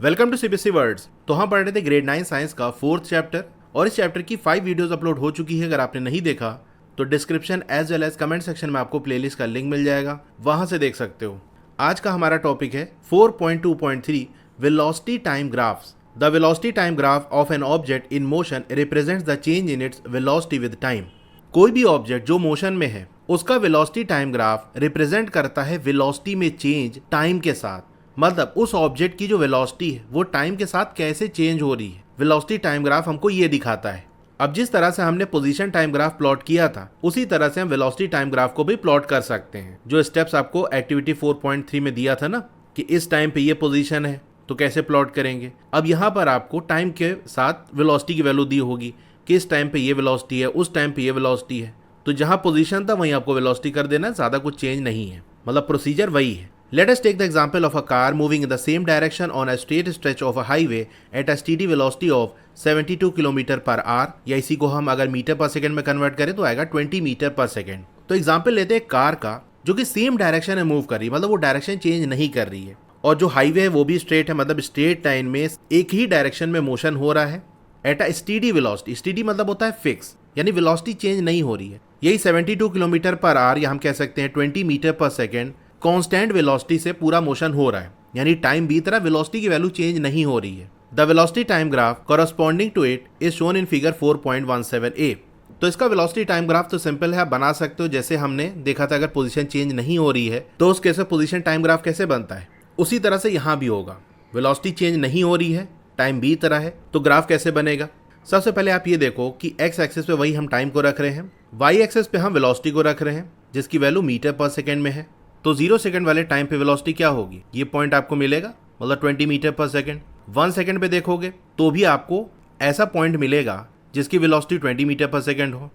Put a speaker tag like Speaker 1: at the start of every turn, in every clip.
Speaker 1: Welcome to CBSE words. तो हम पढ़ रहे थे ग्रेड 9 साइंस का 4th चैप्टर और इस चैप्टर की 5 वीडियोस अपलोड हो चुकी है। अगर आपने नहीं देखा तो description as well as comment section में आपको प्लेलिस्ट का लिंक मिल जाएगा, वहां से देख सकते हो। आज का हमारा टॉपिक है 4.2.3 velocity time graphs. The velocity time graph of an object in motion represents the change in its velocity with time. कोई भी ऑब्जेक्ट जो मोशन में है उसका वेलोसिटी टाइम ग्राफ रिप्रेजेंट करता है वेलोसिटी में चेंज टाइम के साथ। मतलब उस ऑब्जेक्ट की जो वेलोसिटी है वो टाइम के साथ कैसे चेंज हो रही है, वेलोसिटी टाइम ग्राफ हमको ये दिखाता है। अब जिस तरह से हमने पोजीशन टाइम ग्राफ प्लॉट किया था उसी तरह से हम वेलोसिटी टाइम ग्राफ को भी प्लॉट कर सकते हैं। जो स्टेप्स आपको एक्टिविटी 4.3 में दिया था ना कि इस टाइम पे ये पोजीशन है तो कैसे प्लॉट करेंगे। अब यहाँ पर आपको टाइम के साथ वेलोसिटी की वैल्यू दी होगी कि इस टाइम पे ये वेलोसिटी है, उस टाइम पे ये वेलोसिटी है, तो जहाँ पोजीशन था वहीं आपको वेलोसिटी कर देना, ज़्यादा कुछ चेंज नहीं है, मतलब प्रोसीजर वही है। Let us take the example of a car moving in the same direction on a straight stretch of a highway at a steady velocity of 72 km per hour, या इसी को हम अगर मीटर पर सेकंड में convert करें तो आएगा 20 metre per second. तो एग्जाम्पल लेते हैं कार का जो कि सेम डायरेक्शन में मूव कर रही है, मतलब वो डायरेक्शन चेंज नहीं कर रही है, और जो हाईवे है वो भी स्ट्रेट है, मतलब स्ट्रेट लाइन में एक ही डायरेक्शन में मोशन हो रहा है at a steady velocity. Steady मतलब होता है फिक्स, यानी वेलोसिटी चेंज नहीं हो रही है। यही 72 किलोमीटर पर आवर या हम कह सकते हैं 20 metre per second constant velocity से पूरा मोशन हो रहा है, यानी टाइम बीत रहा है, वेलोसिटी की वैल्यू चेंज नहीं हो रही है। The velocity time graph corresponding to it is shown in figure 4.17a। तो इसका वेलोसिटी टाइम ग्राफ तो सिंपल है, आप बना सकते हो। जैसे हमने देखा था अगर पोजीशन चेंज नहीं हो रही है तो उस केस में पोजीशन टाइम ग्राफ कैसे बनता है, उसी तरह से यहाँ भी होगा। वेलोसिटी चेंज नहीं हो रही है, टाइम बीत रहा है, तो ग्राफ कैसे बनेगा। सबसे पहले आप ये देखो कि एक्स एक्सिस पे वही हम टाइम को रख रहे हैं, वाई एक्सिस पे हम वेलोसिटी को रख रहे हैं जिसकी वैल्यू मीटर पर सेकेंड में है। तो 0 सेकंड वाले टाइम पे वेलोसिटी क्या होगी, ये पॉइंट आपको मिलेगा, मतलब 20 मीटर पर सेकंड। 1 सेकंड पे देखोगे तो भी आपको ऐसा पॉइंट मिलेगा जिसकी वेलोसिटी 20 मीटर पर सेकंड हो।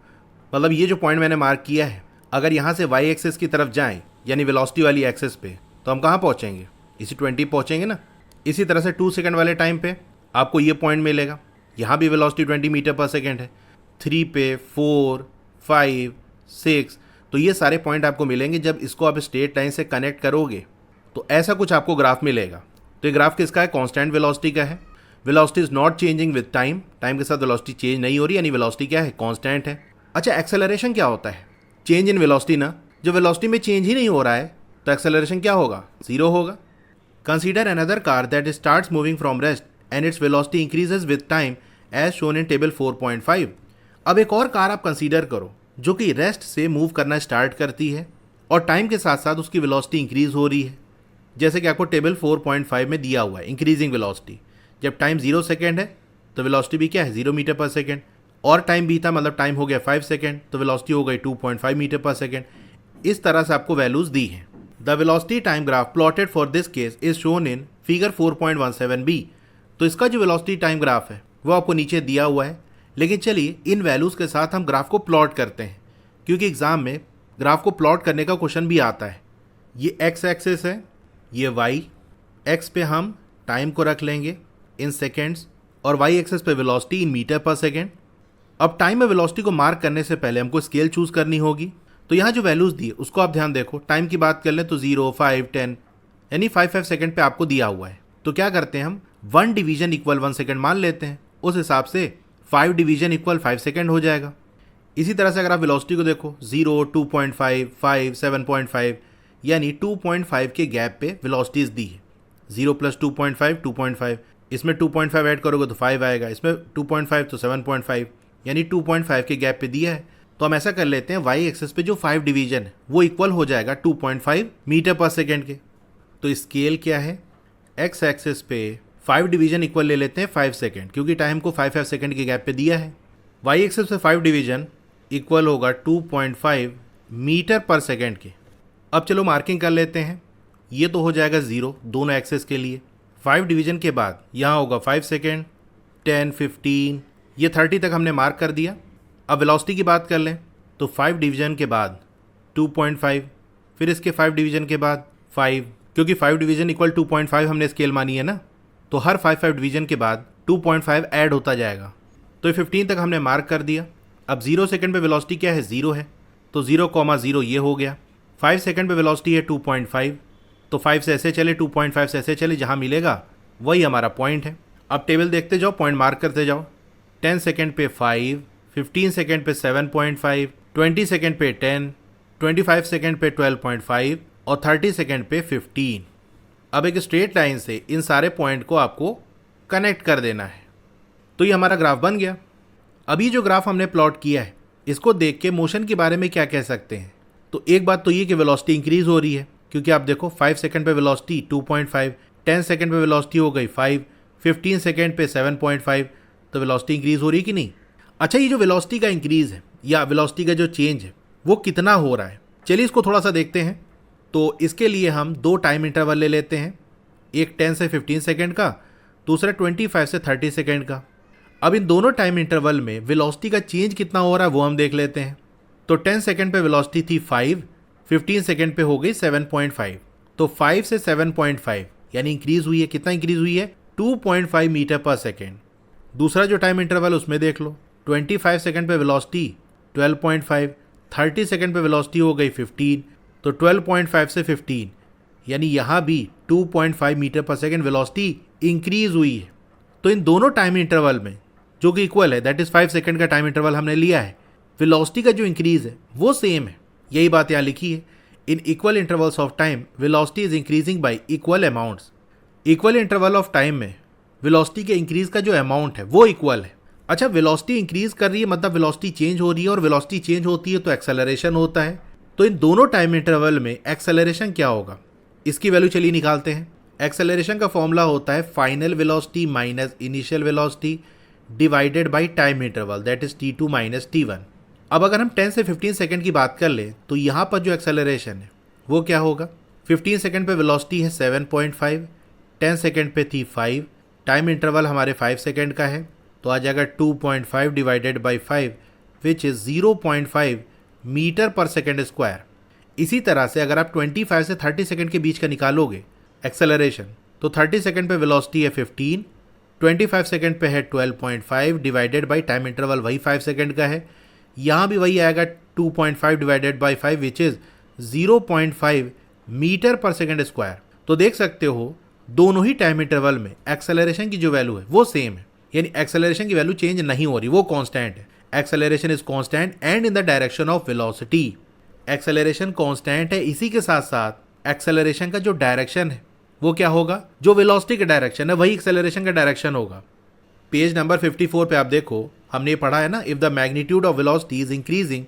Speaker 1: मतलब ये जो पॉइंट मैंने मार्क किया है, अगर यहाँ से वाई एक्सिस की तरफ जाएं यानी वेलोसिटी वाली एक्सिस पे, तो हम कहाँ पहुँचेंगे, इसी 20 पहुँचेंगे ना। इसी तरह से 2 सेकंड वाले टाइम पे आपको ये पॉइंट मिलेगा, यहाँ भी वेलोसिटी 20 मीटर पर सेकेंड है। 3 पे 4, 5, 6, तो ये सारे पॉइंट आपको मिलेंगे। जब इसको आप स्ट्रेट लाइन से कनेक्ट करोगे तो ऐसा कुछ आपको ग्राफ मिलेगा। तो ये ग्राफ किसका है, कांस्टेंट वेलोसिटी का है। Velocity is not changing with time, time के साथ वेलोसिटी चेंज नहीं हो रही, यानी वेलोसिटी क्या है, कांस्टेंट है। अच्छा, एक्सेलरेशन क्या होता है, चेंज इन वेलोसिटी ना। जो वेलोसिटी में चेंज ही नहीं हो रहा है तो एक्सेलरेशन क्या होगा, 0 होगा। Consider another car that starts moving from rest and its velocity increases with time as shown in table 4.5। अब एक और कार आप कंसीडर करो जो कि रेस्ट से मूव करना स्टार्ट करती है और टाइम के साथ साथ उसकी वेलोसिटी इंक्रीज हो रही है, जैसे कि आपको टेबल 4.5 में दिया हुआ है। इंक्रीजिंग वेलोसिटी, जब टाइम 0 सेकेंड है तो वेलोसिटी भी क्या है, 0 मीटर पर सेकेंड, और टाइम बीता मतलब टाइम हो गया 5 सेकेंड तो वेलोसिटी हो गई 2.5 मीटर पर सेकेंड। इस तरह से आपको वैल्यूज दी हैं। The velocity time graph plotted for this case is shown in figure 4.17b। तो इसका जो वेलोसिटी टाइम ग्राफ है वो आपको नीचे दिया हुआ है, लेकिन चलिए इन वैल्यूज़ के साथ हम ग्राफ को प्लॉट करते हैं, क्योंकि एग्जाम में ग्राफ को प्लॉट करने का क्वेश्चन भी आता है। ये एक्स एक्सिस है, ये वाई एक्स पे हम टाइम को रख लेंगे इन सेकेंड्स और वाई एक्सिस पे velocity in metre per second. अब टाइम में वेलोसिटी को मार्क करने से पहले हमको स्केल चूज करनी होगी। तो यहाँ जो वैल्यूज़ दी है उसको आप ध्यान देखो। टाइम की बात कर लें तो 0, 5, 10 यानी 5 सेकेंड पे आपको दिया हुआ है। तो क्या करते हैं हम 1 डिवीजन इक्वल 1 सेकेंड मान लेते हैं, उस हिसाब से 5 डिवीजन इक्वल 5 सेकेंड हो जाएगा। इसी तरह से अगर आप वेलोसिटी को देखो 0, 2.5, 5, 7.5 यानी 2.5 के गैप पे वेलोसिटीज दी है। 0 + 2.5 2.5, इसमें 2.5 ऐड करोगे तो 5 आएगा, इसमें 2.5 तो 7.5 यानी 2.5 के गैप पे दिया है। तो हम ऐसा कर लेते हैं, वाई एक्सिस पे जो 5 डिवीजन है वो इक्वल हो जाएगा 2.5 मीटर पर सेकेंड के। तो स्केल क्या है, एक्स एक्सिस पे 5 डिवीजन इक्वल ले लेते हैं 5 सेकेंड, क्योंकि टाइम को 5 सेकेंड के गैप पे दिया है। वाई एक्सिस पे 5 डिवीजन इक्वल होगा 2.5 मीटर पर सेकेंड के। अब चलो मार्किंग कर लेते हैं, ये तो हो जाएगा 0 दोनों एक्सेस के लिए। 5 डिवीजन के बाद यहाँ होगा 5 सेकेंड, 10, 15, ये 30 तक हमने मार्क कर दिया। अब वेलोसिटी की बात कर लें तो 5 डिवीजन के बाद 2.5, फिर इसके 5 डिवीजन के बाद 5, क्योंकि 5 डिवीजन इक्वल 2.5 हमने स्केल मानी है ना, तो हर 5 डिवीजन के बाद 2.5 ऐड होता जाएगा। तो 15 तक हमने मार्क कर दिया। अब 0 सेकंड पे वेलोसिटी क्या है, 0 है, तो 0,0 ये हो गया। 5 सेकंड पे वेलोसिटी है 2.5, तो 5 से ऐसे चले, 2.5 से ऐसे चले, जहाँ मिलेगा वही हमारा पॉइंट है। अब टेबल देखते जाओ, पॉइंट मार्क करते जाओ। 10 सेकेंड पे 5, 15 सेकेंड पे 7.5, 20 सेकेंड पे 10, 25 सेकेंड पे 12.5 और 30 सेकेंड पे 15। अब एक स्ट्रेट लाइन से इन सारे पॉइंट को आपको कनेक्ट कर देना है। तो ये हमारा ग्राफ बन गया। अभी जो ग्राफ हमने प्लॉट किया है, इसको देख के मोशन के बारे में क्या कह सकते हैं? तो एक बात तो ये कि वेलोसिटी इंक्रीज हो रही है, क्योंकि आप देखो 5 सेकंड पे वेलोसिटी 2.5, 10 सेकंड पे वेलोसिटी हो गई 5, 15 सेकंड पे 7.5, तो वेलोसिटी इंक्रीज हो रही है कि नहीं? अच्छा, ये जो वेलोसिटी का इंक्रीज है या वेलोसिटी का जो चेंज है वो कितना हो रहा है, चलिए इसको थोड़ा सा देखते हैं। तो इसके लिए हम दो टाइम इंटरवल ले लेते हैं, एक 10 से 15 सेकंड का, दूसरा 25 से 30 सेकंड का। अब इन दोनों टाइम इंटरवल में वेलोसिटी का चेंज कितना हो रहा है वो हम देख लेते हैं। तो 10 सेकंड पे वेलोसिटी थी 5, 15 सेकंड पे हो गई 7.5, तो 5 से 7.5 यानी इंक्रीज हुई है। कितना इंक्रीज हुई है? 2.5 मीटर पर सेकेंड। दूसरा जो टाइम इंटरवल उसमें देख लो, 25 सेकंड पे वेलोसिटी 12.5, 30 सेकंड पे वेलोसिटी हो गई 15, तो 12.5 से 15 यानी यहाँ भी 2.5 metre per second velocity increase हुई है। तो इन दोनों टाइम इंटरवल में जो कि इक्वल है, दैट इज 5 सेकंड का टाइम इंटरवल हमने लिया है, वेलोसिटी का जो इंक्रीज है वो सेम है। यही बात यहाँ लिखी है, in equal intervals of time velocity is increasing y equal amounts. Equal interval of time में वेलोसिटी के इंक्रीज का जो अमाउंट है वो इक्वल है। अच्छा, वेलोसिटी इंक्रीज कर रही है मतलब वेलोसिटी चेंज हो रही है, और वेलोसिटी चेंज होती है तो एक्सेलरेशन होता है। तो इन दोनों टाइम इंटरवल में एक्सेलरेशन क्या होगा, इसकी वैल्यू चलिए निकालते हैं। एक्सेलरेशन का फॉर्मूला होता है final velocity minus initial velocity divided by time interval, that is t2 minus t1। अब अगर हम 10 से 15 सेकंड की बात कर लें तो यहाँ पर जो एक्सेलरेशन है वो क्या होगा? 15 सेकंड पे वेलोसिटी है 7.5, 10 सेकंड पे थी 5, टाइम इंटरवल हमारे 5 सेकंड का है, तो आ जाएगा 2.5 divided by 5 which is 0.5 metre per second square. इसी तरह से अगर आप 25 से 30 सेकंड के बीच का निकालोगे एक्सेलरेशन, तो 30 सेकंड पे वेलोसिटी है 15, 25 सेकंड पे है 12.5 डिवाइडेड बाई टाइम इंटरवल वही 5 सेकंड का है, यहाँ भी वही आएगा 2.5 divided by 5 which is 0.5 metre per second square. तो देख सकते हो दोनों ही टाइम इंटरवल में एक्सेलरेशन की जो वैल्यू है वो सेम है, यानी एक्सेलरेशन की वैल्यू चेंज नहीं हो रही, वो कांस्टेंट है। Acceleration is constant and in the direction of velocity. Acceleration constant है, इसी के साथ साथ एक्सेलरेशन का जो डायरेक्शन है वो क्या होगा? जो वेलोसिटी का डायरेक्शन है वही एक्सेलरेशन का डायरेक्शन होगा। पेज नंबर 54 पे आप देखो, हमने ये पढ़ा है ना, if the magnitude of velocity is increasing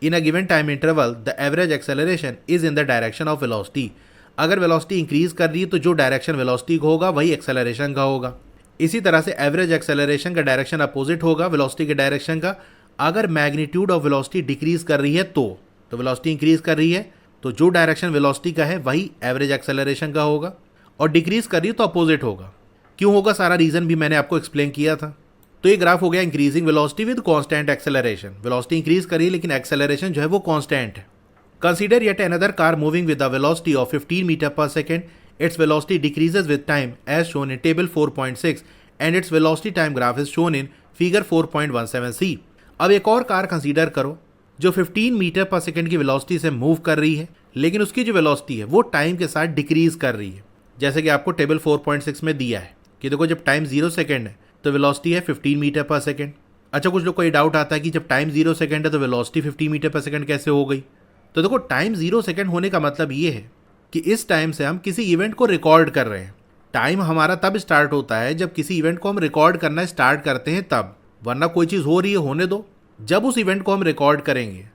Speaker 1: in a given time interval the average acceleration is in the direction of velocity. अगर वेलोसिटी इंक्रीज कर रही है तो जो डायरेक्शन वेलोसिटी का होगा वही एक्सेलरेशन का होगा। इसी तरह से एवरेज एक्सेलरेशन का डायरेक्शन अपोजिट होगा वेलोसिटी के डायरेक्शन का। अगर मैग्नीट्यूड ऑफ वेलोसिटी डिक्रीज कर रही है तो वेलोसिटी इंक्रीज कर रही है तो जो डायरेक्शन वेलोसिटी का है वही एवरेज एक्सेलरेशन का होगा, और डिक्रीज कर रही है तो अपोजिट होगा। क्यों होगा, सारा रीजन भी मैंने आपको एक्सप्लेन किया था। तो ये ग्राफ हो गया increasing velocity with constant acceleration. Velocity increase करी लेकिन एक्सेलरेशन जो है वो कांस्टेंट है। Consider yet another car moving with the velocity of 15 metre per second. Its velocity decreases with time as shown in table 4.6 and its velocity time graph is shown in figure 4.17c। अब एक और car consider करो जो 15 metre per second की velocity से move कर रही है, लेकिन उसकी जो वेलोसिटी है वो टाइम के साथ डिक्रीज कर रही है। जैसे कि आपको टेबल 4.6 में दिया है कि देखो जब टाइम 0 सेकेंड है तो वेलोसिटी है 15 मीटर पर सेकेंड। अच्छा, कुछ लोग को ये डाउट आता है कि जब टाइम 0 सेकेंड है तो वेलोसिटी 15 मीटर पर सेकेंड कैसे हो गई? तो देखो, टाइम 0 सेकेंड होने का मतलब ये है कि इस टाइम से हम किसी इवेंट को रिकॉर्ड कर रहे हैं। टाइम हमारा तब स्टार्ट होता है जब किसी इवेंट को हम रिकॉर्ड करना स्टार्ट करते हैं तब, वरना कोई चीज़ हो रही है होने दो, जब उस इवेंट को हम रिकॉर्ड करेंगे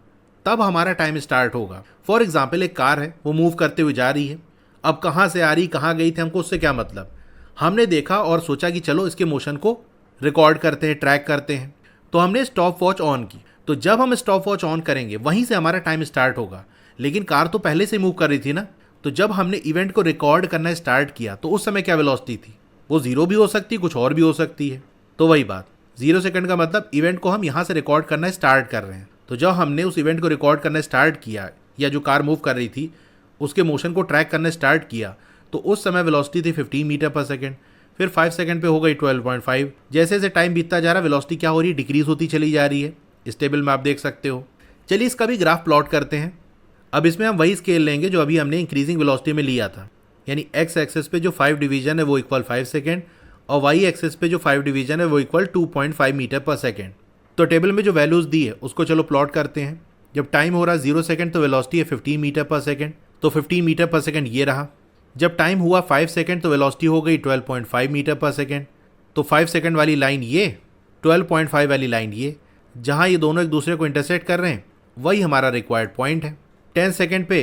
Speaker 1: तब हमारा टाइम स्टार्ट होगा। फॉर एग्जाम्पल, एक कार है वो मूव करते हुए जा रही है। अब कहाँ से आ रही, कहाँ गई थी, हमको उससे क्या मतलब? हमने देखा और सोचा कि चलो इसके मोशन को रिकॉर्ड करते हैं, ट्रैक करते हैं, तो हमने स्टॉप वॉच ऑन की। तो जब हम स्टॉप वॉच ऑन करेंगे वहीं से हमारा टाइम स्टार्ट होगा, लेकिन कार तो पहले से मूव कर रही थी ना। तो जब हमने इवेंट को रिकॉर्ड करना स्टार्ट किया तो उस समय क्या वेलोसिटी थी? वो 0 भी हो सकती है, कुछ और भी हो सकती है। तो वही बात, 0 सेकंड का मतलब इवेंट को हम यहाँ से रिकॉर्ड करना स्टार्ट कर रहे हैं। तो जब हमने उस इवेंट को रिकॉर्ड करना स्टार्ट किया, या जो कार मूव कर रही थी उसके मोशन को ट्रैक करना स्टार्ट किया, तो उस समय वेलोसिटी थी 15 मीटर पर सेकेंड। फिर 5 सेकंड पे हो गई 12.5। जैसे जैसे टाइम बीतता जा रहा है वेलोसिटी क्या हो रही है? डिक्रीज होती चली जा रही है। इस टेबल में आप देख सकते हो। चलिए इसका भी ग्राफ प्लॉट करते हैं। अब इसमें हम वही स्केल लेंगे जो अभी हमने इंक्रीजिंग वेलोसिटी में लिया था, यानी एक्स एक्सेस पे जो 5 डिवीजन है वो इक्वल 5 सेकेंड और वाई एक्सेस पे जो 5 डिवीजन है वो इक्वल 2.5 मीटर पर सेकेंड। तो टेबल में जो वैल्यूज़ दी है उसको चलो प्लॉट करते हैं। जब टाइम हो रहा है 0 सेकेंड तो वेलोसिटी है 15 मीटर पर सेकेंड, तो 15 मीटर पर सेकेंड ये रहा। जब टाइम हुआ 5 सेकेंड तो वेलोसिटी हो गई 12.5 मीटर पर सेकेंड, तो 5 सेकेंड वाली लाइन ये, 12.5 वाली लाइन ये, जहाँ ये दोनों एक दूसरे को इंटरसेक्ट कर रहे हैं वही हमारा रिक्वायर्ड पॉइंट है। 10 सेकेंड पे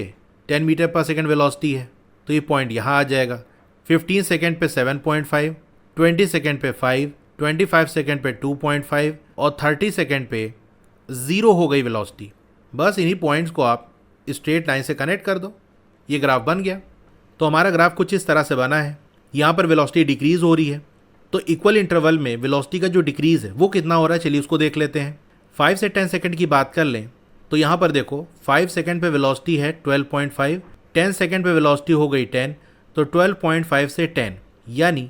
Speaker 1: 10 मीटर पर सेकेंड वेलोसिटी है तो ये पॉइंट यहाँ आ जाएगा। 15 सेकेंड पे 7.5, 20 सेकेंड पे 5, 25 सेकेंड पे 2.5 और 30 सेकेंड पे 0 हो गई वेलोसिटी। बस इन्हीं पॉइंट्स को आप स्ट्रेट लाइन से कनेक्ट कर दो, ये ग्राफ बन गया। तो हमारा ग्राफ कुछ इस तरह से बना है। यहाँ पर वेलोसिटी डिक्रीज़ हो रही है, तो इक्वल इंटरवल में वेलोसिटी का जो डिक्रीज़ है वो कितना हो रहा है चलिए उसको देख लेते हैं। 5 से 10 सेकेंड की बात कर लें तो यहाँ पर देखो 5 सेकेंड पे वेलोसिटी है 12.5, 10 सेकेंड पे वेलोसिटी हो गई 10, तो 12.5 से 10 यानी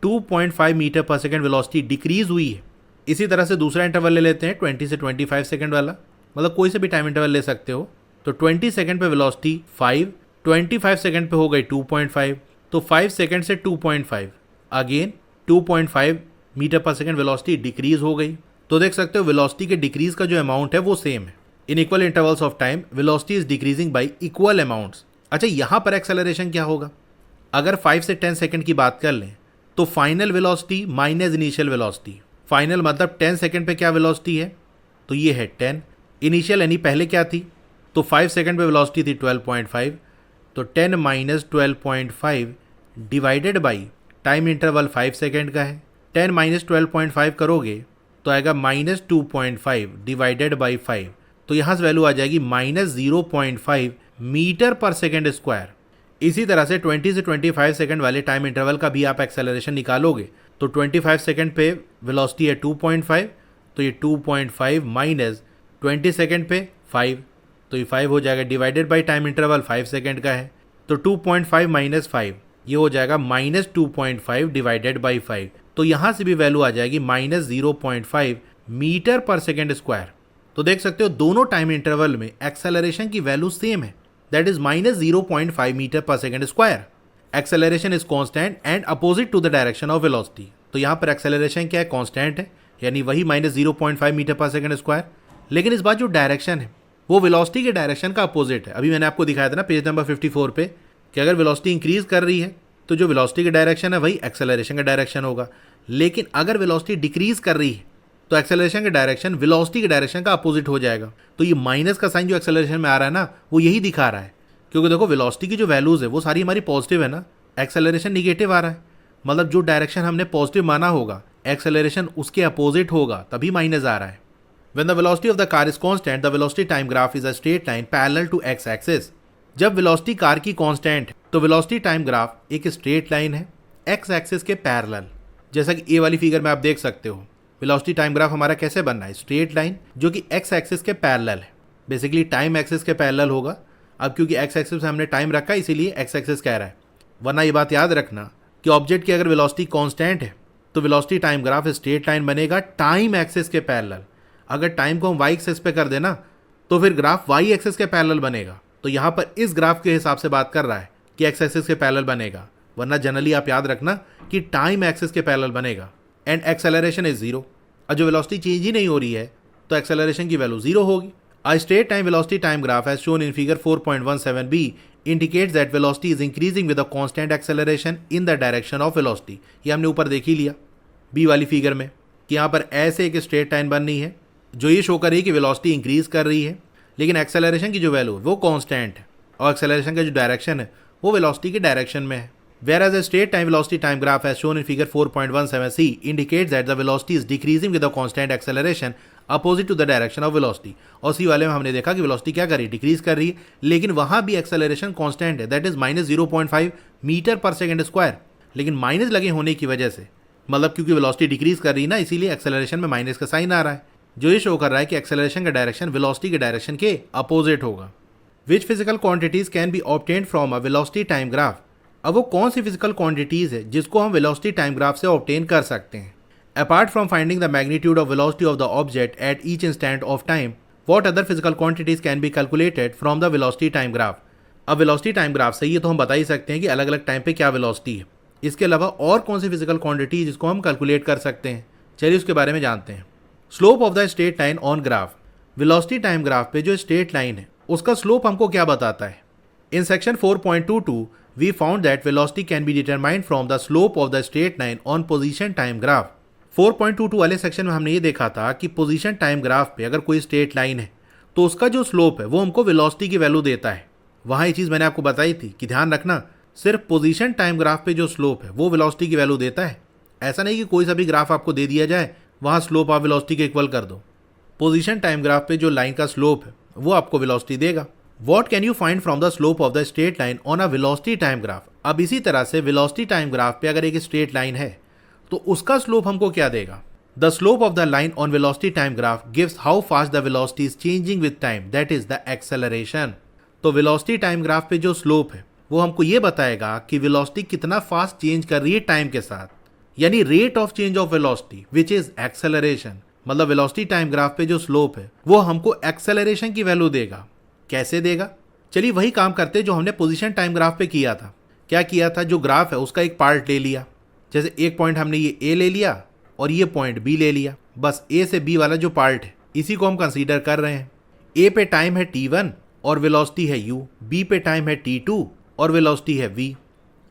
Speaker 1: 2.5 metre per second velocity decrease हुई है। इसी तरह से दूसरा इंटरवल ले लेते हैं 20 से 25 सेकेंड वाला, मतलब कोई से भी टाइम इंटरवल ले सकते हो। तो 20 सेकेंड पे वेलोसिटी 5, 25 सेकेंड पे हो गई 2.5, तो 5 सेकेंड से 2.5 again 2.5 metre per second velocity decrease हो गई। तो देख सकते हो वेलोसिटी के डिक्रीज का जो अमाउंट है वो सेम है। In equal intervals of time velocity is decreasing by equal amounts. अच्छा, यहाँ पर एक्सेलरेशन क्या होगा? अगर 5 से 10 सेकेंड की बात कर लें तो final velocity minus initial velocity. Final मतलब 10 सेकेंड पे क्या वेलोसिटी है, तो ये है 10। इनिशियल यानी पहले क्या थी, तो 5 सेकेंड पे वेलोसिटी थी 12.5, तो 10 minus 12.5 divided by time interval 5 second का है। 10 माइनस 12.5 करोगे तो आएगा माइनस 2.5 डिवाइडेड बाई 5, तो यहाँ से वैल्यू आ जाएगी minus 0.5 metre per second square. इसी तरह से 20 से 25 सेकेंड वाले टाइम इंटरवल का भी आप एक्सेलरेशन निकालोगे तो 25 सेकेंड पे वेलोसिटी है 2.5, तो ये 2.5 माइनस 20 सेकेंड पे 5, तो ये 5 हो जाएगा divided by time interval 5 second का है, तो 2.5 माइनस 5 ये हो जाएगा माइनस 2.5 डिवाइडेड बाई 5, तो यहाँ से भी वैल्यू आ जाएगी minus 0.5 metre per second square. तो देख सकते हो दोनों टाइम इंटरवल में एक्सेलरेशन की वैल्यू सेम है, that is minus 0.5 metre per second square. Acceleration is constant and opposite to the direction of velocity. तो यहाँ पर एक्सेलरेशन क्या है, कांस्टेंट है, यानी वही minus 0.5 metre per second square. लेकिन इस बार जो डायरेक्शन है वो वेलोसिटी के डायरेक्शन का अपोजिट है। अभी मैंने आपको दिखाया था ना पेज नंबर 54 पे कि अगर वेलोसिटी इंक्रीज कर रही है तो जो वेलोसिटी का डायरेक्शन है वही एक्सेलरेशन का डायरेक्शन होगा, लेकिन अगर वेलोसिटी डिक्रीज कर रही है तो एक्सेलरेशन का डायरेक्शन वेलोसिटी के डायरेक्शन का अपोजिट हो जाएगा। तो ये माइनस का साइन जो एक्सेलरेशन में आ रहा है ना वो यही दिखा रहा है, क्योंकि देखो वेलोसिटी की जो वैल्यूज़ है वो सारी हमारी पॉजिटिव है ना, एक्सेलरेशन निगेटिव आ रहा है, मतलब जो डायरेक्शन हमने पॉजिटिव माना होगा एक्सेलरेशन उसके अपोजिट होगा, तभी माइनस आ रहा है। When the velocity of the car is constant, the velocity time graph is a straight line parallel to x axis. जब वेलोसिटी कार की कांस्टेंट तो वेलोसिटी टाइम ग्राफ एक स्ट्रेट लाइन है x एक्सिस के parallel. जैसा कि ए वाली figure में आप देख सकते हो वेलोसिटी टाइम ग्राफ हमारा कैसे बनना है, स्ट्रेट लाइन जो कि x एक्सिस के पैरेलल है। बेसिकली टाइम एक्सिस के पैरेलल होगा। अब क्योंकि x एक्सिस हमने टाइम रखा है इसीलिए x एक्सिस कह रहा है, वरना ये बात याद रखना कि ऑब्जेक्ट की अगर वेलोसिटी कांस्टेंट है तो velocity time graph straight line बनेगा टाइम एक्सिस के पैरेलल। अगर टाइम को हम वाई एक्सिस पे कर देना तो फिर ग्राफ वाई एक्सिस के पैरेलल बनेगा। तो यहाँ पर इस ग्राफ के हिसाब से बात कर रहा है कि एक्स एक्सिस के पैरेलल बनेगा, वरना जनरली आप याद रखना कि टाइम एक्सिस के पैरेलल बनेगा। And acceleration is zero. और जो वेलोसिटी चेंज ही नहीं हो रही है तो एक्सेलरेशन की वैल्यू जीरो होगी। A straight time velocity time graph as shown in figure 4.17b indicates that velocity is increasing with a constant acceleration in the direction of velocity. ये हमने ऊपर देख ही लिया बी वाली फिगर में कि यहाँ पर ऐसे एक स्ट्रेट लाइन बननी है जो ये शो कर रही है कि वेलोसिटी इंक्रीज कर रही है, लेकिन एक्सेलरेशन की जो वैल्यू है वो कांस्टेंट है और एक्सेलरेशन का जो डायरेक्शन है वो वेलोसिटी के डायरेक्शन में है। Whereas a straight time velocity time graph as shown in figure 4.17c indicates that the velocity is decreasing with a constant acceleration opposite to the direction of velocity। और सी वाले में हमने देखा कि वेलोसिटी क्या कर रही है, डिक्रीज कर रही है, लेकिन वहाँ भी एक्सेलरेशन कांस्टेंट है, that is minus 0.5 metre per second square. लेकिन माइनस लगे होने की वजह से, मतलब क्योंकि वेलोसिटी डिक्रीज कर रही है ना, इसीलिए एक्सेलरेशन में माइनस का साइन आ रहा है, जो ये शो कर रहा है कि एक्सेलरेशन का डायरेक्शन वेलोसिटी के डायरेक्शन के अपोजिट होगा। Which physical quantities can be obtained from a velocity time graph. अब वो कौन सी फिजिकल क्वांटिटीज है जिसको हम वेलोसिटी टाइम ग्राफ से ऑब्टेन कर सकते हैं। Apart from finding the magnitude of velocity of the object at each instant of time, what other physical quantities can be calculated from the velocity time graph. अब velocity time graph से ये तो हम बता ही सकते हैं कि अलग अलग टाइम पे क्या वेलोसिटी है। इसके अलावा और कौन सी फिजिकल क्वांटिटी जिसको हम कैलकुलेट कर सकते हैं, चलिए उसके बारे में जानते हैं। Slope of the straight line on graph. Velocity time graph पे जो स्ट्रेट लाइन है उसका स्लोप हमको क्या बताता है। In section 4.22 we found that velocity can be determined from the slope of the straight line on position time graph. 4.22 वाले section में हमने ये देखा था कि पोजीशन टाइम ग्राफ पे अगर कोई स्ट्रेट लाइन है तो उसका जो स्लोप है वो हमको वेलोसिटी की वैल्यू देता है। वहाँ ये चीज़ मैंने आपको बताई थी कि ध्यान रखना, सिर्फ पोजीशन टाइम ग्राफ पे जो स्लोप है वो वेलोसिटी की वैल्यू देता है। ऐसा नहीं कि कोई सा भी ग्राफ आपको दे दिया जाए वहाँ स्लोप आप वेलोसिटी के इक्वल कर दो। पोजीशन टाइम ग्राफ पे जो लाइन का स्लोप है वो आपको वेलोसिटी देगा। What can you find from the slope of the straight line on a velocity time graph. अब इसी तरह से वेलोसिटी टाइम ग्राफ पे अगर एक स्ट्रेट लाइन है तो उसका स्लोप हमको क्या देगा। The slope of the line on velocity time graph gives how fast the velocity is changing with time, that is the acceleration. तो वेलोसिटी टाइम ग्राफ पे जो स्लोप है वो हमको ये बताएगा कि वेलोसिटी कितना फास्ट चेंज कर रही है टाइम के साथ, यानी rate of change of velocity which is acceleration. मतलब वेलोसिटी टाइम ग्राफ पे जो स्लोप है वो हमको एक्सेलरेशन की वैल्यू देगा। कैसे देगा, चलिए वही काम करते जो हमने पोजीशन टाइम ग्राफ पे किया था। क्या किया था, जो ग्राफ है उसका एक पार्ट ले लिया, जैसे एक पॉइंट हमने ये ए ले लिया और ये पॉइंट बी ले लिया। बस ए से बी वाला जो पार्ट है इसी को हम कंसीडर कर रहे हैं। ए पे टाइम है t1 और वेलोसिटी है u, बी पे टाइम है t2 और वेलोसिटी है v।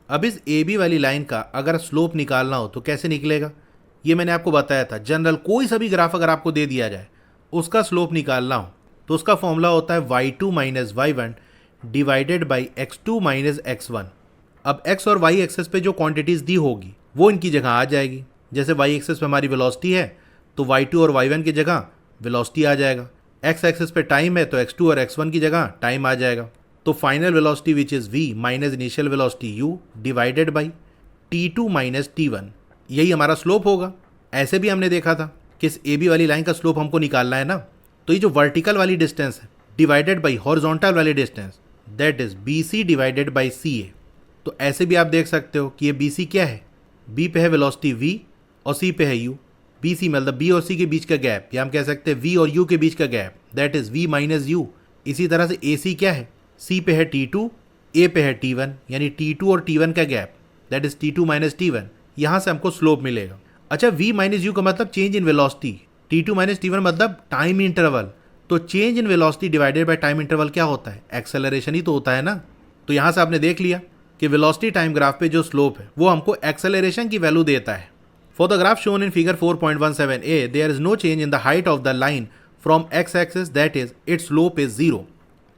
Speaker 1: अब इस ए बी वाली लाइन का अगर स्लोप निकालना हो तो कैसे निकलेगा, ये मैंने आपको बताया था। जनरल कोई सा भी ग्राफ अगर आपको दे दिया जाए उसका स्लोप निकालना हो तो उसका फॉर्मूला होता है y2 minus y1 divided by x2 minus x1। अब x और y एक्सेस पे जो क्वांटिटीज दी होगी वो इनकी जगह आ जाएगी। जैसे y एक्सेस पे हमारी वेलोसिटी है तो y2 और y1 की जगह वेलोसिटी आ जाएगा। x एक्सेस पे टाइम है तो x2 और x1 की जगह टाइम आ जाएगा। तो final velocity which is v minus initial velocity u divided by t2 minus t1, यही हमारा स्लोप होगा। ऐसे भी हमने देखा था कि इस ए बी वाली लाइन का स्लोप हमको निकालना है ना, तो ये जो वर्टिकल वाली डिस्टेंस है डिवाइडेड बाई हॉरिजॉन्टल वाली distance, that is BC divided by CA। तो ऐसे भी आप देख सकते हो कि ये BC क्या है, B पे है वेलोसिटी v और C पे है u। BC मतलब B और C के बीच का गैप, या हम कह सकते हैं V और U के बीच का gap, that is V minus U। इसी तरह से AC क्या है, C पे है T2, A पे है T1, यानी T2 और T1 का gap, that is T2 minus T1। यहाँ से हमको स्लोप मिलेगा। अच्छा, V माइनस U का मतलब change in velocity, T2 minus T1 मतलब टाइम इंटरवल। तो change in velocity divided by time interval क्या होता है, एक्सेलरेशन ही तो होता है ना। तो यहाँ से आपने देख लिया कि वेलोसिटी टाइम ग्राफ पे जो स्लोप है वो हमको एक्सेलरेशन की वैल्यू देता है। For the graph shown in figure 4.17a there is no change in the height of the line from x axis, that is its slope is 0।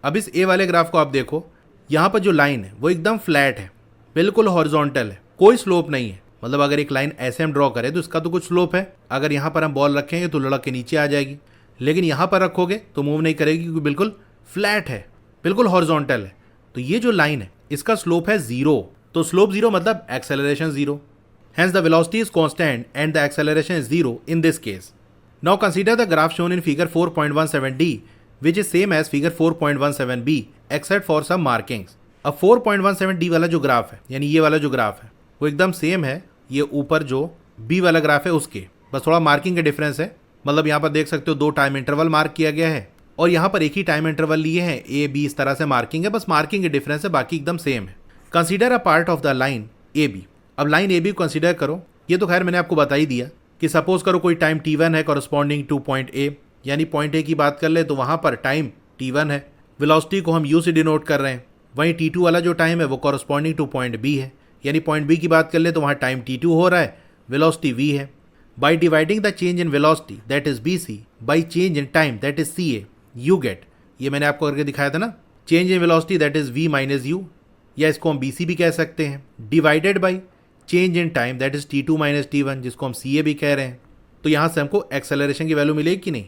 Speaker 1: अब इस ए वाले ग्राफ को आप देखो, यहाँ पर जो लाइन है वो एकदम फ्लैट है, बिल्कुल हॉरिजॉन्टल है, कोई स्लोप नहीं है। मतलब अगर एक लाइन ऐसे हम ड्रॉ करें तो इसका तो कुछ स्लोप है। अगर यहाँ पर हम बॉल रखेंगे तो लड़क के नीचे आ जाएगी, लेकिन यहाँ पर रखोगे तो मूव नहीं करेगी क्योंकि बिल्कुल फ्लैट है, बिल्कुल हॉरिजॉन्टल है। तो ये जो लाइन है इसका स्लोप है 0। तो स्लोप 0 मतलब acceleration 0। Hence the velocity is constant and the acceleration is 0 in this case. Now consider the graph shown in figure 4.17d which is same as figure 4.17b except for some markings. अब 4.17d वाला जो graph है, यानी ये वाला जो graph है वो एकदम सेम है ये ऊपर जो b वाला ग्राफ है उसके, बस थोड़ा मार्किंग का डिफरेंस है। मतलब यहाँ पर देख सकते हो 2 टाइम इंटरवल मार्क किया गया है और यहाँ पर एक ही टाइम इंटरवल लिए हैं, ए बी इस तरह से मार्किंग है, बस मार्किंग के डिफरेंस है, बाकी एकदम सेम है। Consider a part of the line A B. अब लाइन ए बी को कंसीडर करो। ये तो खैर मैंने आपको बता ही दिया कि सपोज करो कोई टाइम t1 है कॉरस्पॉन्डिंग टू पॉइंट ए, यानी पॉइंट ए की बात कर ले तो वहाँ पर टाइम t1 है, वेलोसिटी को हम u से डिनोट कर रहे हैं। वहीं t2 वाला जो टाइम है वो कॉरस्पॉन्डिंग टू पॉइंट बी है, यानी पॉइंट बी की बात कर ले तो वहाँ टाइम t2 हो रहा है, वेलोसिटी v है। By dividing the change in velocity that is BC by change in time that is CA you get, ये मैंने आपको करके दिखाया था ना, change in velocity that is v minus u, या इसको हम BC भी कह सकते हैं, divided by change in time that is T2 minus T1 जिसको हम CA भी कह रहे हैं। तो यहाँ से हमको एक्सेलरेशन की वैल्यू मिलेगी कि नहीं।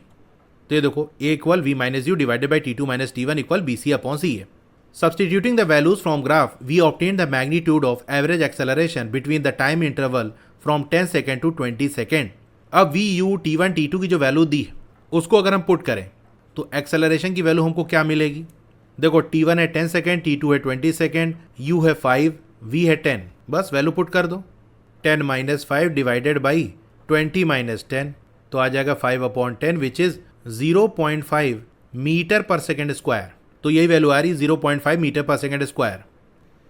Speaker 1: तो ये देखो A equal V minus U divided by T2 minus T1 equal BC upon CA। Substituting the values from graph, we obtain the magnitude of average acceleration between the time interval from 10 second to 20 second. अब V, U, T1, T2 की जो value दी है उसको अगर हम put करें तो acceleration की वैल्यू हमको क्या मिलेगी। देखो T1 है 10 सेकेंड, T2 है 20 सेकेंड, U है 5, V है 10, बस वैल्यू पुट कर दो। 10 माइनस 5 डिवाइडेड बाई 20 माइनस 10, तो आ जाएगा 5 upon 10 which is 0.5 metre per second square. तो यही वैल्यू आ रही 0.5 metre per second square.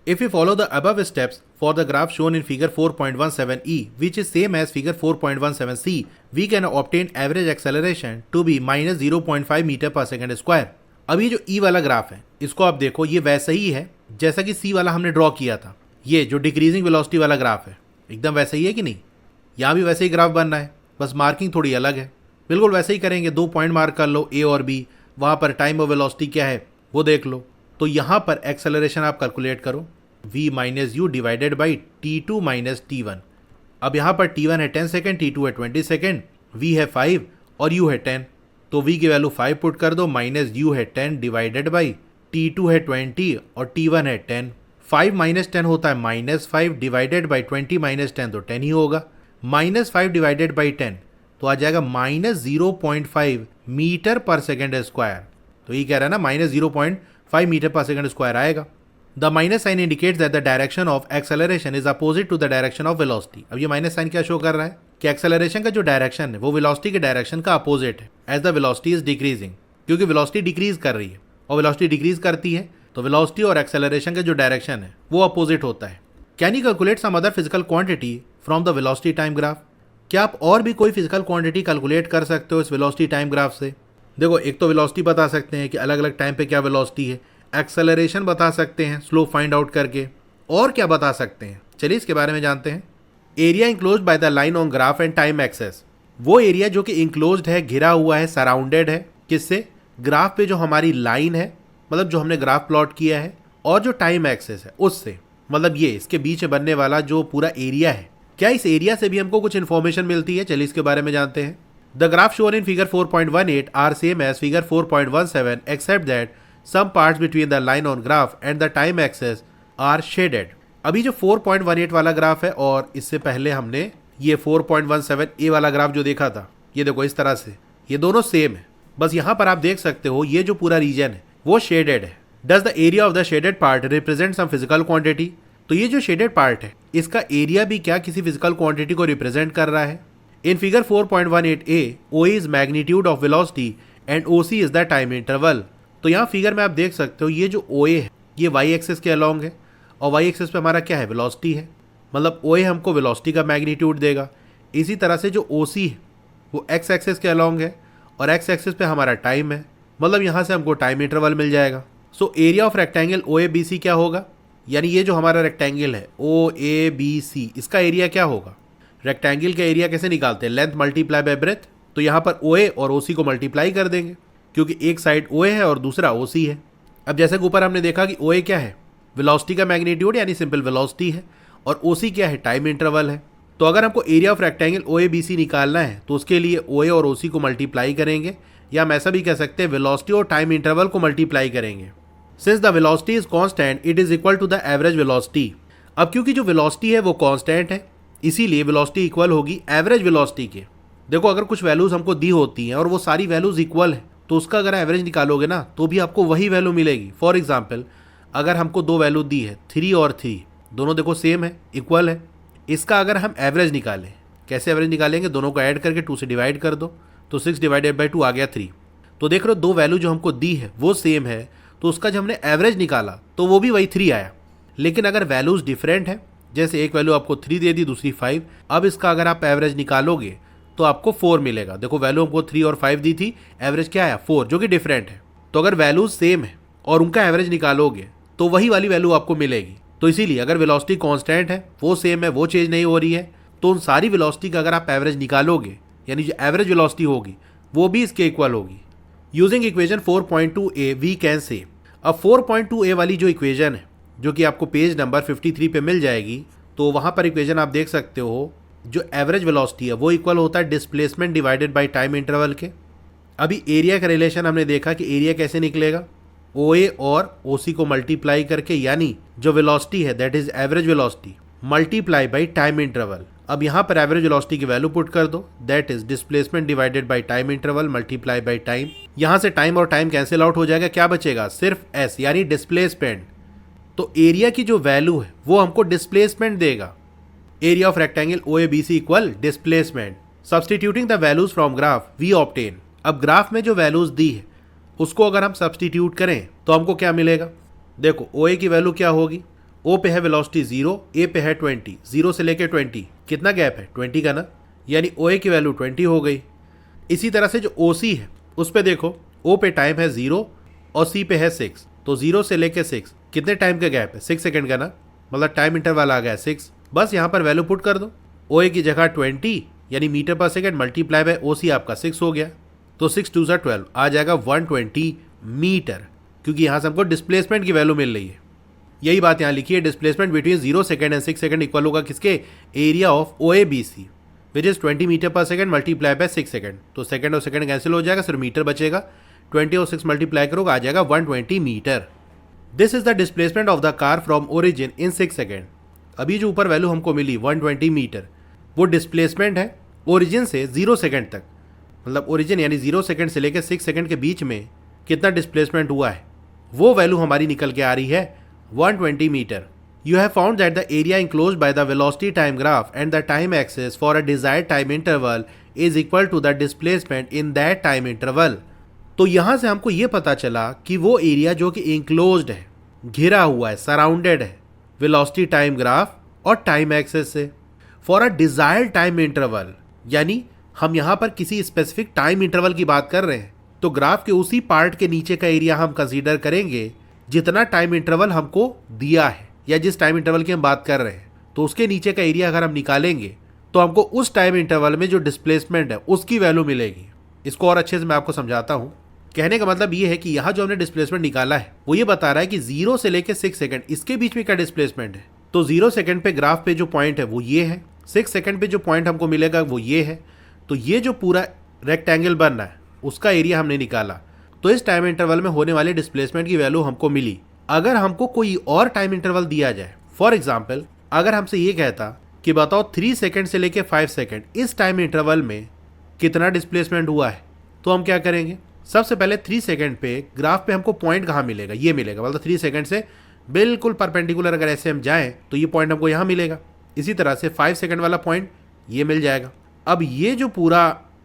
Speaker 1: If we follow the above steps for the graph shown in figure 4.17e, which is same as figure 4.17c, we can obtain average acceleration to be minus 0.5 metre per second square. अब ये जो e वाला graph है इसको आप देखो, ये वैसा ही है जैसा कि c वाला हमने ड्रॉ किया था। ये जो डिक्रीजिंग वेलोसिटी वाला ग्राफ है एकदम वैसा ही है कि नहीं? यहाँ भी वैसे ही ग्राफ बनना है, बस मार्किंग थोड़ी अलग है। बिल्कुल वैसे ही करेंगे, 2 पॉइंट मार्क कर लो a और b, वहाँ पर टाइम और वेलोसिटी क्या है वो देख लो। तो यहाँ पर एक्सेलरेशन आप कैलकुलेट करो, v minus you divided by t2 minus t1। अब यहाँ पर t1 है 10 सेकेंड, t2 है 20 सेकेंड, v है 5 और u है 10, तो v की वैल्यू 5 पुट कर दो, माइनस u है 10 डिवाइडेड बाई t2 है 20 और t1 है 10। 5 माइनस 10 होता है माइनस 5 डिवाइडेड बाई 20 माइनस 10 तो 10 ही होगा। माइनस 5 डिवाइडेड बाई 10 तो आ जाएगा minus 0.5 metre per second square. तो ये कह रहा है ना minus 0.5 metre per second square आएगा। The minus sign indicates that the direction of acceleration is opposite to the direction of velocity. अब ये माइनस साइन क्या शो कर रहा है कि एक्सेलरेशन का जो डायरेक्शन है वो वेलोसिटी के डायरेक्शन का अपोजिट है as the velocity is decreasing, क्योंकि वेलोसिटी डिक्रीज कर रही है और वेलोसिटी डिक्रीज करती है तो वेलोसिटी और एक्सेलरेशन का जो डायरेक्शन है वो अपोजिट होता है। Can you calculate some other physical quantity from the velocity time graph? क्या आप और भी कोई फिजिकल क्वांटिटी कैलकुलेट कर सकते हो इस वेलोसिटी टाइम ग्राफ से? देखो, एक तो वेलोसिटी बता सकते हैं कि अलग अलग टाइम पे क्या वेलोसिटी है, एक्सेलरेशन बता सकते हैं स्लोप फाइंड आउट करके, और क्या बता सकते हैं चलिए इसके बारे में जानते हैं। Area enclosed by the line on graph and time axes, वो एरिया जो कि इंक्लोज्ड है, घिरा हुआ है, सराउंडेड है किससे? ग्राफ पे जो हमारी लाइन है, मतलब जो हमने ग्राफ प्लॉट किया है, और जो टाइम एक्सेस है उससे, मतलब ये इसके बीच में बनने वाला जो पूरा एरिया है। क्या इस एरिया से भी हमको कुछ इन्फॉर्मेशन मिलती है? चलिए इसके बारे में जानते हैं। The graph shown in figure 4.18 are same as figure 4.17 except that some parts between the line on graph and the time axis are shaded। अभी जो 4.18 वाला ग्राफ है और इससे पहले हमने ये 4.17 वाला ग्राफ जो देखा था, ये देखो इस तरह से ये दोनों सेम है, बस यहाँ पर आप देख सकते हो ये जो पूरा रीजन है वो शेडेड है। Does the area of the shaded part represent some physical quantity? तो ये जो शेडेड पार्ट है इसका एरिया भी क्या किसी फिजिकल क्वांटिटी को रिप्रेजेंट कर रहा है? In figure 4.18a O is magnitude of velocity and O C is the time interval. तो यहाँ फिगर में आप देख सकते हो ये जो OA है ये वाई एक्सेस के अलॉन्ग है और वाई एक्सेस पे हमारा क्या है? वेलोसिटी है, मतलब OA हमको वेलोसिटी का मैग्नीट्यूड देगा। इसी तरह से जो OC है वो एक्स एक्सेस के अलॉन्ग है और एक्स एक्सेस पे हमारा टाइम है, मतलब यहाँ से हमको टाइम इंटरवल मिल जाएगा। So area of rectangle OABC क्या होगा? यानी ये जो हमारा रेक्टेंगल है OABC, इसका एरिया क्या होगा? रेक्टेंगल का एरिया कैसे निकालते हैं? Length multiply by breath. तो यहाँ पर OA और OC को मल्टीप्लाई कर देंगे क्योंकि एक साइड OA है और दूसरा OC है। अब जैसे कि ऊपर हमने देखा कि OA क्या है? वेलोसिटी का मैग्नीट्यूड यानी सिंपल वेलोसिटी है, और OC क्या है? टाइम इंटरवल है। तो अगर हमको एरिया ऑफ रेक्टेंगल OABC निकालना है तो उसके लिए OA और OC को मल्टीप्लाई करेंगे, या हम ऐसा भी कह सकते हैं वेलोसिटी और टाइम इंटरवल को मल्टीप्लाई करेंगे। Since the velocity is constant it is equal to the average velocity. अब क्योंकि जो वेलोसिटी है वो कांस्टेंट है, इसीलिए वेलोसिटी इक्वल होगी एवरेज वेलोसिटी के। देखो, अगर कुछ वैल्यूज हमको दी होती हैं और वो सारी वैल्यूज इक्वल है तो उसका अगर एवरेज निकालोगे ना तो भी आपको वही वैल्यू मिलेगी। फॉर एग्जाम्पल, अगर हमको दो वैल्यू दी है 3 और 3, दोनों देखो सेम है, इक्वल है, इसका अगर हम एवरेज निकालें, कैसे एवरेज निकालेंगे? दोनों को ऐड करके 2 से डिवाइड कर दो तो 6 डिवाइडेड बाई 2 आ गया 3। तो देख रहे हो दो वैल्यू जो हमको दी है वो सेम है, तो उसका जब हमने एवरेज निकाला तो वो भी वही 3 आया। लेकिन अगर वैल्यूज डिफरेंट है, जैसे एक वैल्यू आपको 3 दे दी, दूसरी 5, अब इसका अगर आप एवरेज निकालोगे तो आपको 4 मिलेगा। देखो, वैल्यू हमको 3 और 5 दी थी, एवरेज क्या आया? 4, जो कि डिफरेंट है। तो अगर वैल्यूज सेम है और उनका एवरेज निकालोगे तो वही वाली वैल्यू आपको मिलेगी। तो इसीलिए अगर वेलोसिटी कांस्टेंट है, वो सेम है, वो चेंज नहीं हो रही है, तो उन सारी वेलोसिटी का अगर आप एवरेज निकालोगे, यानी जो एवरेज वेलोसिटी होगी वो भी इसके इक्वल होगी। Using equation 4.2a we can say, अब 4.2a वाली जो इक्वेशन है जो कि आपको पेज नंबर 53 पे मिल जाएगी, तो वहाँ पर इक्वेशन आप देख सकते हो जो एवरेज वेलोसिटी है वो इक्वल होता है displacement divided by time interval के। अभी एरिया का रिलेशन हमने देखा कि एरिया कैसे निकलेगा? OA और OC को मल्टीप्लाई करके, यानी जो वेलोसिटी है that is average velocity multiply by time interval. अब यहाँ पर एवरेज वेलोसिटी की वैल्यू पुट कर दो, that is displacement divided by time interval multiply by time. यहाँ से टाइम और टाइम कैंसिल आउट हो जाएगा, क्या बचेगा? सिर्फ S यानी डिस्प्लेसमेंट। तो एरिया की जो वैल्यू है वो हमको डिस्प्लेसमेंट देगा। Area of rectangle OABC equal displacement. Substituting the values from graph we obtain. अब ग्राफ में जो वैल्यूज दी है उसको अगर हम सब्सटीट्यूट करें तो हमको क्या मिलेगा? देखो ओ ए की वैल्यू क्या होगी? ओ पे है वेलोसिटी 0, ए पे है 20, 0 से लेके 20 कितना गैप है? 20 का ना, यानी ओ ए की वैल्यू 20 हो गई। इसी तरह से जो ओ सी है उस पे देखो, ओ पे टाइम है 0 और सी पे है 6, तो 0 से लेके 6 कितने टाइम का गैप है? 6 सेकंड का ना, मतलब टाइम इंटरवल आ गया 6। बस यहाँ पर वैल्यू पुट कर दो, ओ ए की जगह 20 यानी metre per second multiply bye ओ सी आपका 6 हो गया, तो 6 2 12 आ जाएगा 120 मीटर, क्योंकि यहाँ से हमको डिस्प्लेसमेंट की वैल्यू मिल रही है। यही बात यहाँ लिखी है, displacement between 0 second and 6 second equal होगा किसके? Area of O A B C which is 20 metre per second multiply by 6 second. तो सेकंड और सेकंड कैंसिल हो जाएगा, सिर्फ मीटर बचेगा। 20 और 6 मल्टीप्लाई करोगे आ जाएगा 120 metre. This is the displacement of the car from origin in 6 second. अभी जो ऊपर वैल्यू हमको मिली 120 मीटर, वो डिस्प्लेसमेंट है ओरिजिन से 0 सेकंड तक, मतलब ओरिजिन यानी 0 सेकंड से लेकर 6 सेकंड के बीच में कितना डिस्प्लेसमेंट हुआ है, वो वैल्यू हमारी निकल के आ रही है 120 metre. You have found that the area enclosed by the velocity time graph and the time axis for a desired time interval is equal to the displacement in that time interval. तो यहाँ से हमको ये पता चला कि वो area जो कि enclosed है, घिरा हुआ है, सराउंडेड है velocity time graph और time axis से for a desired time interval, यानी हम यहाँ पर किसी स्पेसिफिक टाइम इंटरवल की बात कर रहे हैं, तो ग्राफ के उसी पार्ट के नीचे का एरिया हम कंसीडर करेंगे जितना टाइम इंटरवल हमको दिया है या जिस टाइम इंटरवल की हम बात कर रहे हैं। तो उसके नीचे का एरिया अगर हम निकालेंगे तो हमको उस टाइम इंटरवल में जो डिस्प्लेसमेंट है उसकी वैल्यू मिलेगी। इसको और अच्छे से मैं आपको समझाता हूँ। कहने का मतलब ये है कि यहाँ जो हमने डिस्प्लेसमेंट निकाला है वो ये बता रहा है कि 0 से लेकर 6 सेकंड इसके बीच में क्या डिस्प्लेसमेंट है। तो 0 सेकंड पे ग्राफ पे जो पॉइंट है वो ये है, 6 सेकंड पे जो पॉइंट हमको मिलेगा वो ये है। तो ये जो पूरा रेक्टेंगल बन रहा है उसका एरिया हमने निकाला, तो इस टाइम इंटरवल में होने वाले डिस्प्लेसमेंट की वैल्यू हमको मिली। अगर हमको कोई और टाइम इंटरवल दिया जाए, फॉर एग्जाम्पल अगर हमसे ये कहता कि बताओ 3 सेकंड से लेके 5 सेकंड इस टाइम इंटरवल में कितना डिस्प्लेसमेंट हुआ है, तो हम क्या करेंगे? सबसे पहले 3 सेकंड पे ग्राफ पे हमको पॉइंट कहाँ मिलेगा? ये मिलेगा, मतलब 3 सेकंड से बिल्कुल परपेंडिकुलर अगर ऐसे हम जाएं तो ये पॉइंट हमको यहाँ मिलेगा। इसी तरह से 5 सेकंड वाला पॉइंट ये मिल जाएगा। अब ये जो पूरा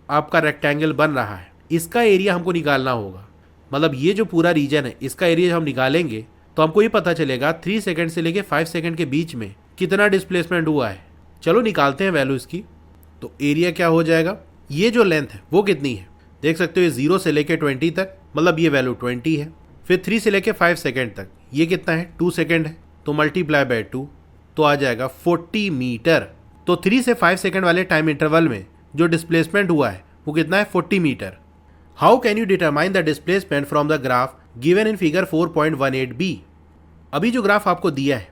Speaker 1: आपका रेक्टेंगल बन रहा है इसका एरिया हमको निकालना होगा, मतलब ये जो पूरा रीजन है इसका एरिया जब हम निकालेंगे तो हमको ये पता चलेगा 3 सेकंड से लेके 5 सेकंड के बीच में कितना डिस्प्लेसमेंट हुआ है। चलो निकालते हैं वैल्यू इसकी। तो एरिया क्या हो जाएगा? ये जो लेंथ है वो कितनी है? देख सकते हो ये 0 से लेके 20 तक, मतलब ये वैल्यू 20 है। फिर 3 से लेके 5 सेकंड तक ये कितना है? 2 सेकंड है, तो मल्टीप्लाई बाय 2 तो आ जाएगा 40 मीटर। तो 3 से 5 सेकंड वाले टाइम इंटरवल में जो डिस्प्लेसमेंट हुआ है वो कितना है? 40 metre. How can you determine the displacement from the graph given in figure 4.18b? अभी जो ग्राफ आपको दिया है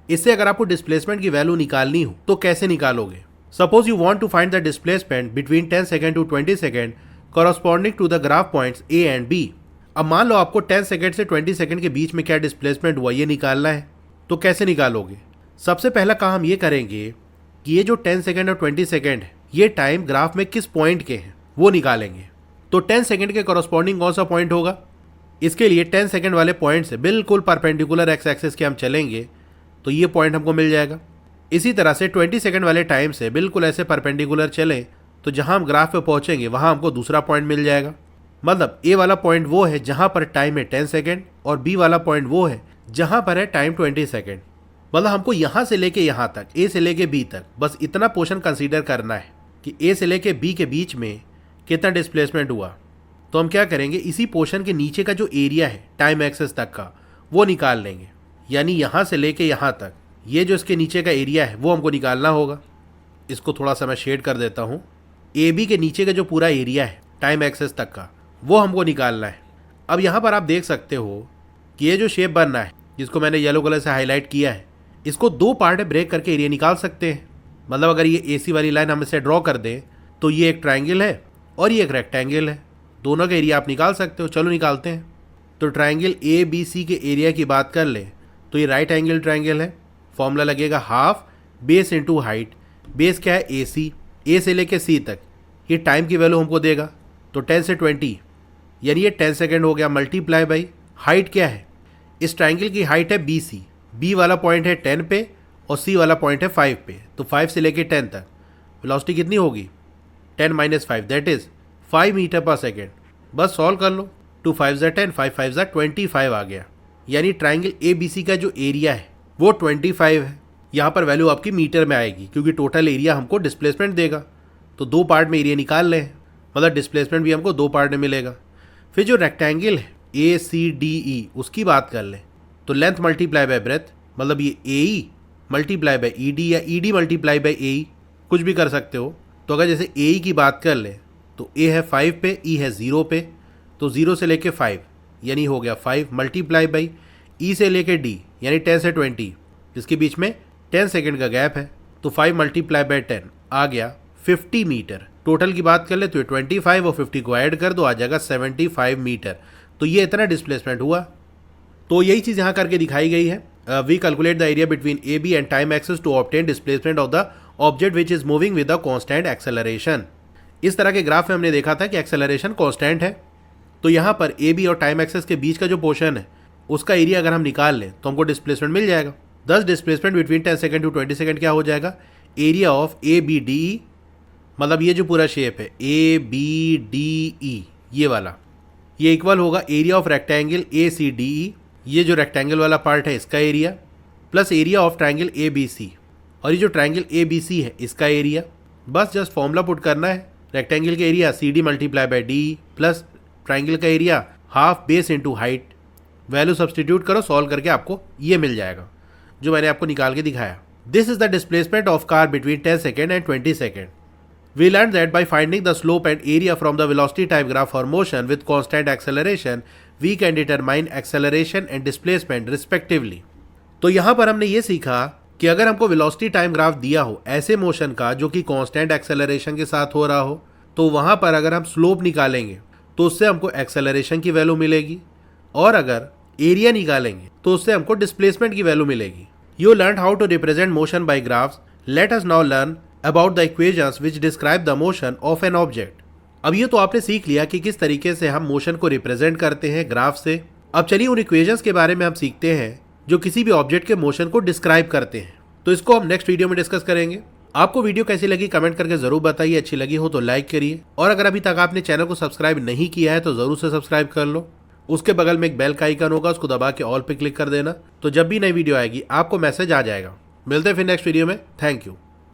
Speaker 1: इससे अगर आपको डिस्प्लेसमेंट की वैल्यू निकालनी हो तो कैसे निकालोगे? Suppose you want to find the displacement between 10 second to 20 second corresponding to the graph points A and B. अब मान लो आपको 10 सेकंड से 20 सेकंड के बीच में क्या डिस्प्लेसमेंट हुआ ये निकालना है, तो कैसे निकालोगे? सबसे पहला काम हम ये करेंगे कि ये जो 10 सेकंड और 20 सेकंड है ये टाइम ग्राफ में किस पॉइंट के हैं वो निकालेंगे। तो 10 सेकंड के कॉरस्पॉन्डिंग कौन सा पॉइंट होगा? इसके लिए 10 सेकंड वाले पॉइंट से बिल्कुल परपेंडिकुलर एक्स एक्सिस के हम चलेंगे तो ये पॉइंट हमको मिल जाएगा। इसी तरह से 20 सेकंड वाले टाइम से बिल्कुल ऐसे परपेंडिकुलर चलें तो जहां हम ग्राफ पे पहुंचेंगे वहां हमको दूसरा पॉइंट मिल जाएगा। मतलब ए वाला पॉइंट वो है जहां पर टाइम है 10 सेकंड और बी वाला पॉइंट वो है जहां पर है टाइम 20 सेकंड। मतलब हमको यहाँ से लेके यहाँ तक, ए से लेके बी तक, बस इतना पोर्शन कंसीडर करना है कि ए से लेके बी के बीच में कितना डिस्प्लेसमेंट हुआ। तो हम क्या करेंगे, इसी पोर्शन के नीचे का जो एरिया है टाइम एक्सेस तक का वो निकाल लेंगे, यानी यहाँ से लेके यहाँ तक ये जो इसके नीचे का एरिया है वो हमको निकालना होगा। इसको थोड़ा सा मैं शेड कर देता हूँ। ए बी के नीचे का जो पूरा एरिया है टाइम एक्सेस तक का वो हमको निकालना है। अब यहाँ पर आप देख सकते हो कि ये जो शेप बन रहा है जिसको मैंने येलो कलर से हाईलाइट किया है, इसको 2 पार्ट में ब्रेक करके एरिया निकाल सकते हैं। मतलब अगर ये ए सी वाली लाइन हम इसे ड्रॉ कर दें तो ये एक ट्राइंगल है और ये एक रेक्टेंगल है, दोनों का एरिया आप निकाल सकते हो। चलो निकालते हैं। तो ट्राइंगल ए बी सी के एरिया की बात कर लें तो ये राइट एंगल ट्राइंगल है। फॉर्मूला लगेगा half base into height. Base क्या है? ए सी। ए से लेके सी तक ये टाइम की वैल्यू हमको देगा, तो 10 से 20 यानी ये 10 सेकेंड हो गया, मल्टीप्लाई बाई हाइट क्या है? इस ट्राइंगल की हाइट है बी सी। बी वाला पॉइंट है 10 पे और सी वाला पॉइंट है 5 पे, तो 5 से लेके 10 तक वेलोसिटी कितनी होगी? 10 - 5 that is 5 metre per second. बस सॉल्व कर लो। 2 5 ज़ा 10, 5 5 ज़ा 25 आ गया। यानी ट्राइंगल ABC का जो एरिया है वो 25 है। यहाँ पर वैल्यू आपकी मीटर में आएगी क्योंकि टोटल एरिया हमको डिस्प्लेसमेंट देगा, तो 2 पार्ट में एरिया निकाल लें, मतलब डिस्प्लेसमेंट भी हमको 2 पार्ट में मिलेगा। फिर जो रेक्टेंगल है ACDE उसकी बात कर लें तो लेंथ मल्टीप्लाई बाय ब्रेथ, मतलब ये AE मल्टीप्लाई बाय ED या ED मल्टीप्लाई बाय AE, कुछ भी कर सकते हो। तो अगर जैसे AE की बात कर लें तो A है 5 पे, E है 0 पे, तो 0 से लेके 5 यानी हो गया 5 मल्टीप्लाई बाई E से लेके D यानी 10 से 20, जिसके बीच में 10 सेकेंड का गैप है, तो 5 मल्टीप्लाई बाई 10 आ गया 50 मीटर। टोटल की बात कर ले तो 25 और 50 को ऐड कर दो, आ जाएगा 75 मीटर। तो ये इतना डिस्प्लेसमेंट हुआ। तो यही चीज़ यहाँ करके दिखाई गई है। We calculate the area between AB and time axis to obtain displacement of the object which is moving with the constant acceleration. इस तरह के ग्राफ में हमने देखा था कि एक्सेलरेशन कॉन्स्टेंट है, तो यहाँ पर AB और टाइम एक्सिस के बीच का जो पोर्शन है उसका एरिया अगर हम निकाल लें तो हमको डिस्प्लेसमेंट मिल जाएगा। 10 displacement between 10 second to 20 second क्या हो जाएगा, एरिया ऑफ ABDE, मतलब ये जो पूरा शेप है ABDE ये वाला, ये इक्वल होगा एरिया ऑफ रेक्टेंगल ACDE, ये जो रेक्टेंगल वाला पार्ट है इसका area, plus area of triangle ABC, और ये जो ट्राइंगल ABC है इसका एरिया। बस जस्ट फॉर्मूला पुट करना है, रेक्टेंगल का area CD multiply by DE plus triangle का area half base into height. Value substitute करो, सॉल्व करके आपको ये मिल जाएगा जो मैंने आपको निकाल के दिखाया। This is the displacement of car between 10 second and 20 second. We learned that by finding the slope and area from the velocity type graph for motion with constant acceleration, we can determine acceleration and displacement respectively. तो यहाँ पर हमने ये सीखा कि अगर हमको velocity time graph दिया हो ऐसे मोशन का जो कि कांस्टेंट एक्सेलरेशन के साथ हो रहा हो, तो वहाँ पर अगर हम स्लोप निकालेंगे तो उससे हमको एक्सेलरेशन की वैल्यू मिलेगी, और अगर एरिया निकालेंगे तो उससे हमको डिस्प्लेसमेंट की वैल्यू मिलेगी। You learn how to represent motion by graphs. Let us now learn about the equations which describe the motion of an object. अब ये तो आपने सीख लिया कि किस तरीके से हम मोशन को रिप्रेजेंट करते हैं ग्राफ से। अब चलिए उन इक्वेशंस के बारे में हम सीखते हैं जो किसी भी ऑब्जेक्ट के मोशन को डिस्क्राइब करते हैं। तो इसको हम नेक्स्ट वीडियो में डिस्कस करेंगे। आपको वीडियो कैसी लगी कमेंट करके जरूर बताइए, अच्छी लगी हो तो लाइक करिए, और अगर अभी तक आपने चैनल को सब्सक्राइब नहीं किया है तो जरूर से सब्सक्राइब कर लो। उसके बगल में एक बेल का आइकन होगा, उसको दबा के ऑल पे क्लिक कर देना, तो जब भी नई वीडियो आएगी आपको मैसेज आ जाएगा। मिलते हैं फिर नेक्स्ट वीडियो में। Thank you.